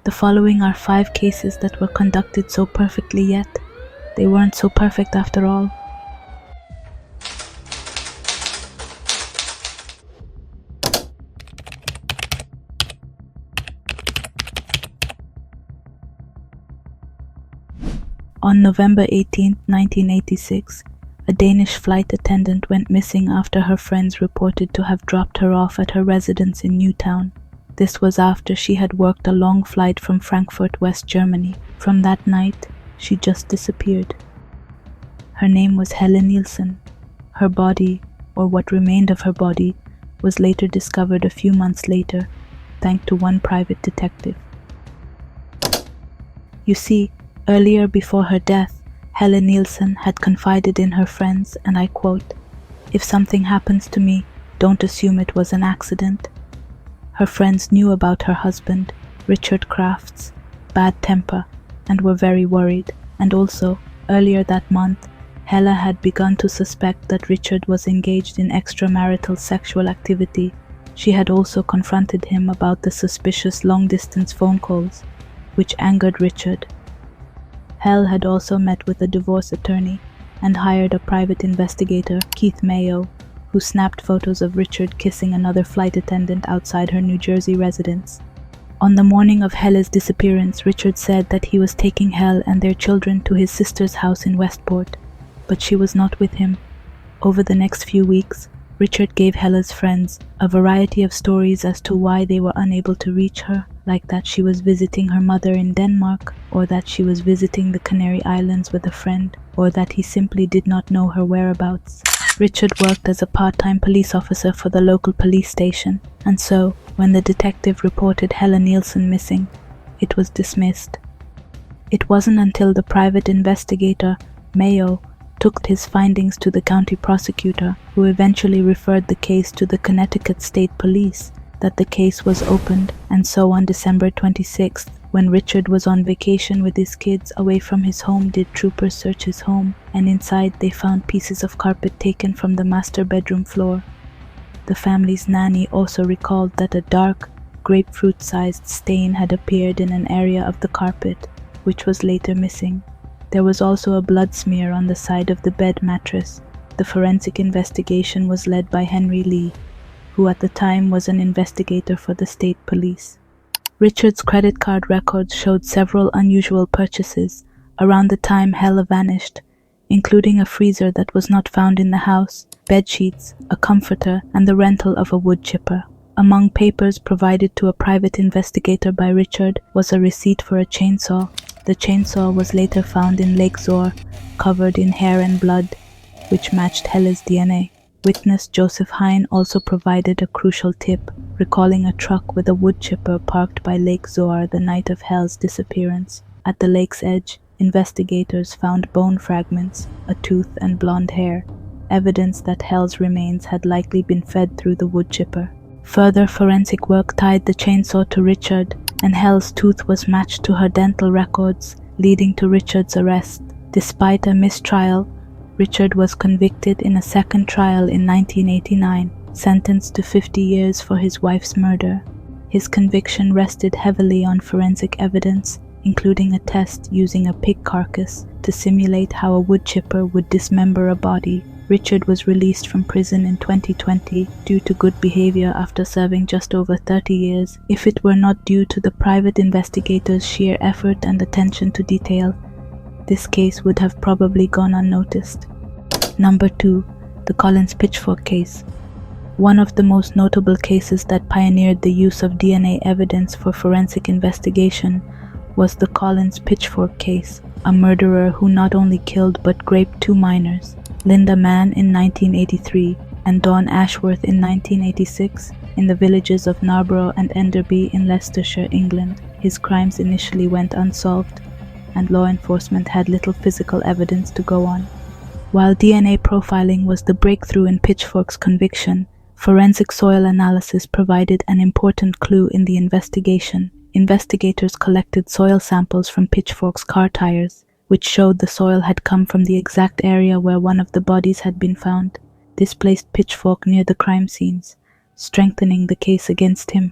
The following are 5 cases that were conducted so perfectly, yet they weren't so perfect after all. On November 18, 1986, a Danish flight attendant went missing after her friends reported to have dropped her off at her residence in Newtown. This was after she had worked a long flight from Frankfurt, West Germany. From that night, she just disappeared. Her name was Helle Nielsen. Her body, or what remained of her body, was later discovered a few months later, thanks to one private detective. You see, earlier before her death, Helle Nielsen had confided in her friends, and I quote, "If something happens to me, don't assume it was an accident." Her friends knew about her husband, Richard Kraft's bad temper, and were very worried. And also, earlier that month, Helle had begun to suspect that Richard was engaged in extramarital sexual activity. She had also confronted him about the suspicious long-distance phone calls, which angered Richard. Helle had also met with a divorce attorney and hired a private investigator, Keith Mayo, who snapped photos of Richard kissing another flight attendant outside her New Jersey residence. On the morning of Helle's disappearance, Richard said that he was taking Helle and their children to his sister's house in Westport, but she was not with him. Over the next few weeks, Richard gave Helle's friends a variety of stories as to why they were unable to reach her, like that she was visiting her mother in Denmark, or that she was visiting the Canary Islands with a friend, or that he simply did not know her whereabouts. Richard worked as a part-time police officer for the local police station, and so, when the detective reported Helle Nielsen missing, it was dismissed. It wasn't until the private investigator, Mayo, took his findings to the county prosecutor, who eventually referred the case to the Connecticut State Police, that the case was opened. And so on December 26th, when Richard was on vacation with his kids away from his home, did troopers search his home, and inside they found pieces of carpet taken from the master bedroom floor. The family's nanny also recalled that a dark, grapefruit-sized stain had appeared in an area of the carpet, which was later missing. There was also a blood smear on the side of the bed mattress. The forensic investigation was led by Henry Lee, who at the time was an investigator for the state police. Richard's credit card records showed several unusual purchases around the time Helle vanished, including a freezer that was not found in the house, bed sheets, a comforter, and the rental of a woodchipper. Among papers provided to a private investigator by Richard was a receipt for a chainsaw. The chainsaw was later found in Lake Zor, covered in hair and blood, which matched Helle's DNA. Witness Joseph Hine also provided a crucial tip, recalling a truck with a woodchipper parked by Lake Zor the night of Helle's disappearance. At the lake's edge, investigators found bone fragments, a tooth, and blonde hair, evidence that Helle's remains had likely been fed through the woodchipper. Further forensic work tied the chainsaw to Richard, and Helle's tooth was matched to her dental records, leading to Richard's arrest. Despite a mistrial, Richard was convicted in a second trial in 1989, sentenced to 50 years for his wife's murder. His conviction rested heavily on forensic evidence, including a test using a pig carcass to simulate how a woodchipper would dismember a body. Richard was released from prison in 2020 due to good behavior after serving just over 30 years. If it were not due to the private investigator's sheer effort and attention to detail, this case would have probably gone unnoticed. Number 2. The Colins Pitchfork case. One of the most notable cases that pioneered the use of DNA evidence for forensic investigation was the Colins Pitchfork case, a murderer who not only killed but raped 2 minors, Linda Mann in 1983 and Dawn Ashworth in 1986, in the villages of Narborough and Enderby in Leicestershire, England. His crimes initially went unsolved, and law enforcement had little physical evidence to go on. While DNA profiling was the breakthrough in Pitchfork's conviction, forensic soil analysis provided an important clue in the investigation. Investigators collected soil samples from Pitchfork's car tires, which showed the soil had come from the exact area where one of the bodies had been found. This placed Pitchfork near the crime scenes, strengthening the case against him.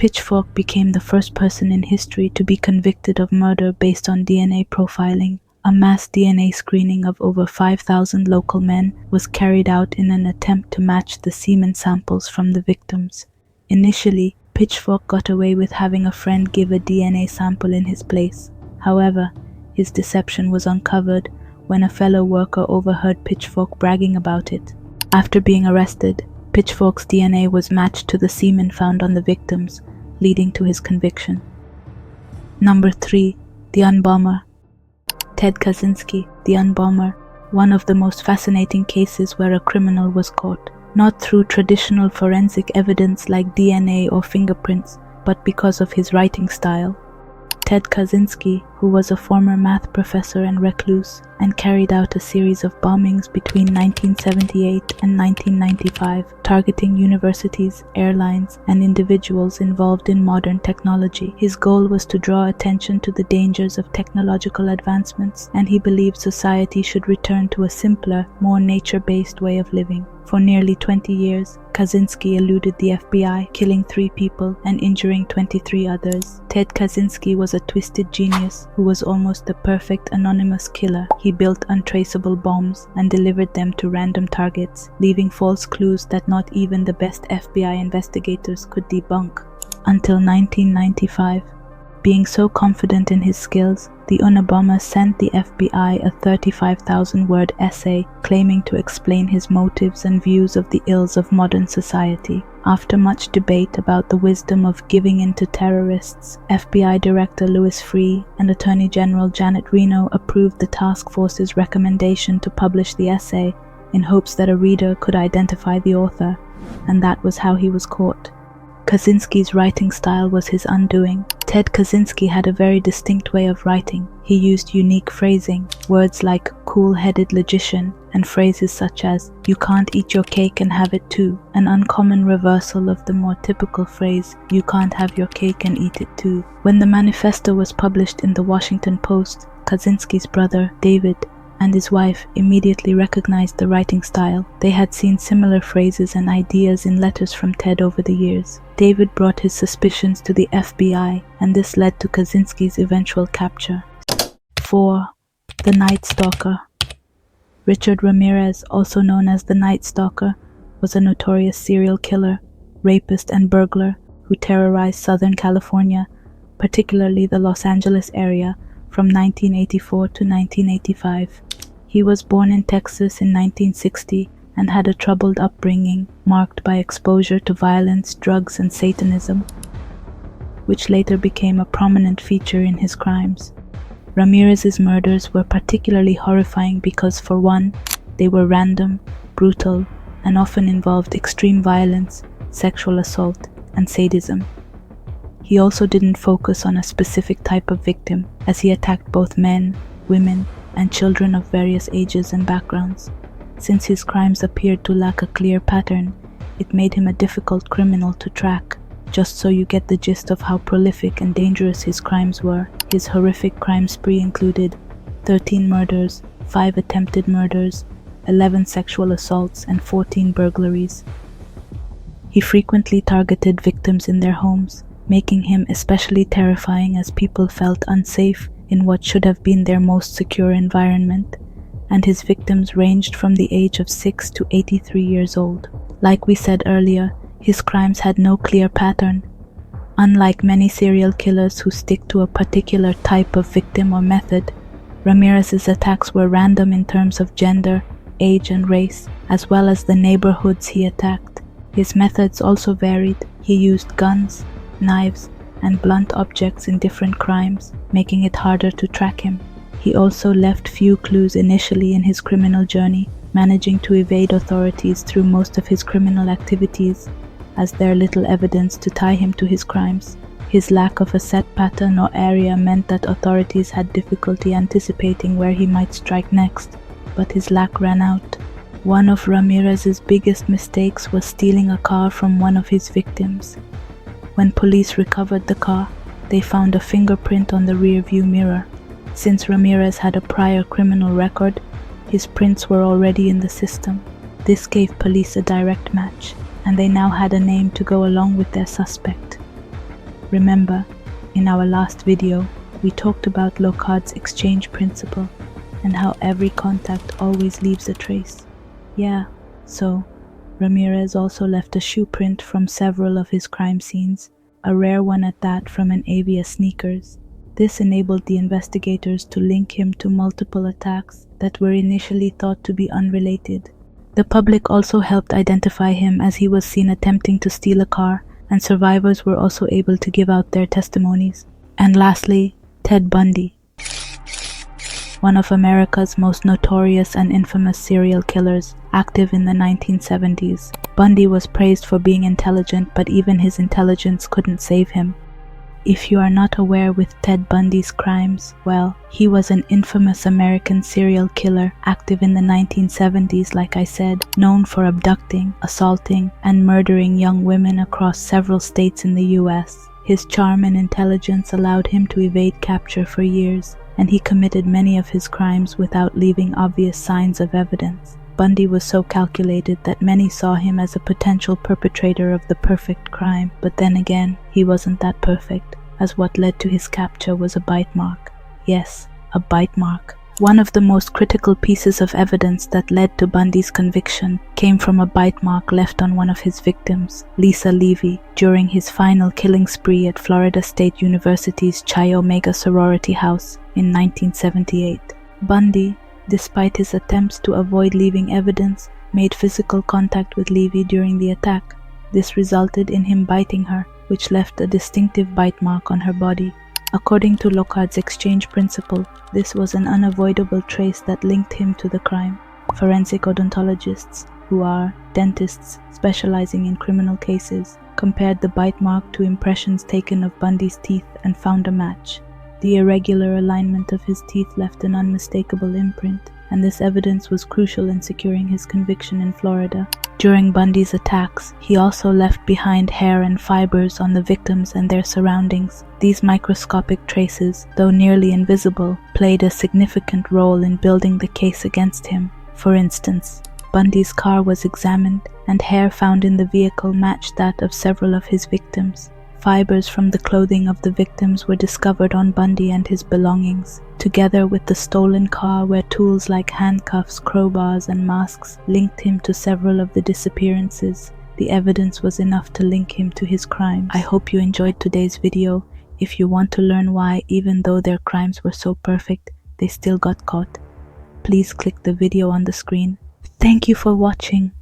Pitchfork became the first person in history to be convicted of murder based on DNA profiling. A mass DNA screening of over 5,000 local men was carried out in an attempt to match the semen samples from the victims. Initially, Pitchfork got away with having a friend give a DNA sample in his place. However, his deception was uncovered when a fellow worker overheard Pitchfork bragging about it. After being arrested, Pitchfork's DNA was matched to the semen found on the victims, leading to his conviction. Number 3. The Unbomber. Ted Kaczynski, the Unbomber, one of the most fascinating cases where a criminal was caught, not through traditional forensic evidence like DNA or fingerprints, but because of his writing style. Ted Kaczynski, who was a former math professor and recluse, and carried out a series of bombings between 1978 and 1995, targeting universities, airlines, and individuals involved in modern technology. His goal was to draw attention to the dangers of technological advancements, and he believed society should return to a simpler, more nature-based way of living. For nearly 20 years, Kaczynski eluded the FBI, killing 3 people and injuring 23 others. Ted Kaczynski was a twisted genius who was almost the perfect anonymous killer. He built untraceable bombs and delivered them to random targets, leaving false clues that not even the best FBI investigators could debunk. Until 1995. Being so confident in his skills, the Unabomber sent the FBI a 35,000-word essay claiming to explain his motives and views of the ills of modern society. After much debate about the wisdom of giving in to terrorists, FBI Director Louis Freeh and Attorney General Janet Reno approved the task force's recommendation to publish the essay in hopes that a reader could identify the author, and that was how he was caught. Kaczynski's writing style was his undoing. Ted Kaczynski had a very distinct way of writing. He used unique phrasing, words like cool-headed logician, and phrases such as, "You can't eat your cake and have it too," an uncommon reversal of the more typical phrase, "You can't have your cake and eat it too." When the manifesto was published in the Washington Post, Kaczynski's brother, David, and his wife immediately recognized the writing style. They had seen similar phrases and ideas in letters from Ted over the years. David brought his suspicions to the FBI, and this led to Kaczynski's eventual capture. 4. The Night Stalker. Richard Ramirez, also known as the Night Stalker, was a notorious serial killer, rapist, and burglar who terrorized Southern California, particularly the Los Angeles area, from 1984 to 1985. He was born in Texas in 1960 and had a troubled upbringing marked by exposure to violence, drugs, and Satanism, which later became a prominent feature in his crimes. Ramirez's murders were particularly horrifying because, for one, they were random, brutal, and often involved extreme violence, sexual assault, and sadism. He also didn't focus on a specific type of victim, as he attacked both men, women, and children of various ages and backgrounds. Since his crimes appeared to lack a clear pattern, it made him a difficult criminal to track. Just so you get the gist of how prolific and dangerous his crimes were, his horrific crime spree included 13 murders, 5 attempted murders, 11 sexual assaults, and 14 burglaries. He frequently targeted victims in their homes, making him especially terrifying as people felt unsafe in what should have been their most secure environment, and his victims ranged from the age of 6 to 83 years old. Like we said earlier, his crimes had no clear pattern. Unlike many serial killers who stick to a particular type of victim or method, Ramirez's attacks were random in terms of gender, age, and race, as well as the neighborhoods he attacked. His methods also varied. He used guns, knives, and blunt objects in different crimes, making it harder to track him. He also left few clues initially in his criminal journey, managing to evade authorities through most of his criminal activities, as there little evidence to tie him to his crimes. His lack of a set pattern or area meant that authorities had difficulty anticipating where he might strike next, but his luck ran out. One of Ramirez's biggest mistakes was stealing a car from one of his victims. When police recovered the car, they found a fingerprint on the rear-view mirror. Since Ramirez had a prior criminal record, his prints were already in the system. This gave police a direct match, and they now had a name to go along with their suspect. Remember, in our last video, we talked about Locard's exchange principle and how every contact always leaves a trace. Yeah, so Ramirez also left a shoe print from several of his crime scenes, a rare one at that from an Avia sneakers. This enabled the investigators to link him to multiple attacks that were initially thought to be unrelated. The public also helped identify him as he was seen attempting to steal a car, and survivors were also able to give out their testimonies. And lastly, Ted Bundy, one of America's most notorious and infamous serial killers, active in the 1970s. Bundy was praised for being intelligent, but even his intelligence couldn't save him. If you are not aware with Ted Bundy's crimes, well, he was an infamous American serial killer active in the 1970s, like I said, known for abducting, assaulting, and murdering young women across several states in the US. His charm and intelligence allowed him to evade capture for years, and he committed many of his crimes without leaving obvious signs of evidence. Bundy was so calculated that many saw him as a potential perpetrator of the perfect crime, but then again, he wasn't that perfect, as what led to his capture was a bite mark. Yes, a bite mark. One of the most critical pieces of evidence that led to Bundy's conviction came from a bite mark left on one of his victims, Lisa Levy, during his final killing spree at Florida State University's Chi Omega sorority house in 1978. Bundy, despite his attempts to avoid leaving evidence, made physical contact with Levy during the attack. This resulted in him biting her, which left a distinctive bite mark on her body. According to Locard's exchange principle, this was an unavoidable trace that linked him to the crime. Forensic odontologists, who are dentists specializing in criminal cases, compared the bite mark to impressions taken of Bundy's teeth and found a match. The irregular alignment of his teeth left an unmistakable imprint, and this evidence was crucial in securing his conviction in Florida. During Bundy's attacks, he also left behind hair and fibers on the victims and their surroundings. These microscopic traces, though nearly invisible, played a significant role in building the case against him. For instance, Bundy's car was examined, and hair found in the vehicle matched that of several of his victims. Fibers from the clothing of the victims were discovered on Bundy and his belongings, together with the stolen car where tools like handcuffs, crowbars, and masks linked him to several of the disappearances. The evidence was enough to link him to his crimes. I hope you enjoyed today's video. If you want to learn why, even though their crimes were so perfect, they still got caught, please click the video on the screen. Thank you for watching.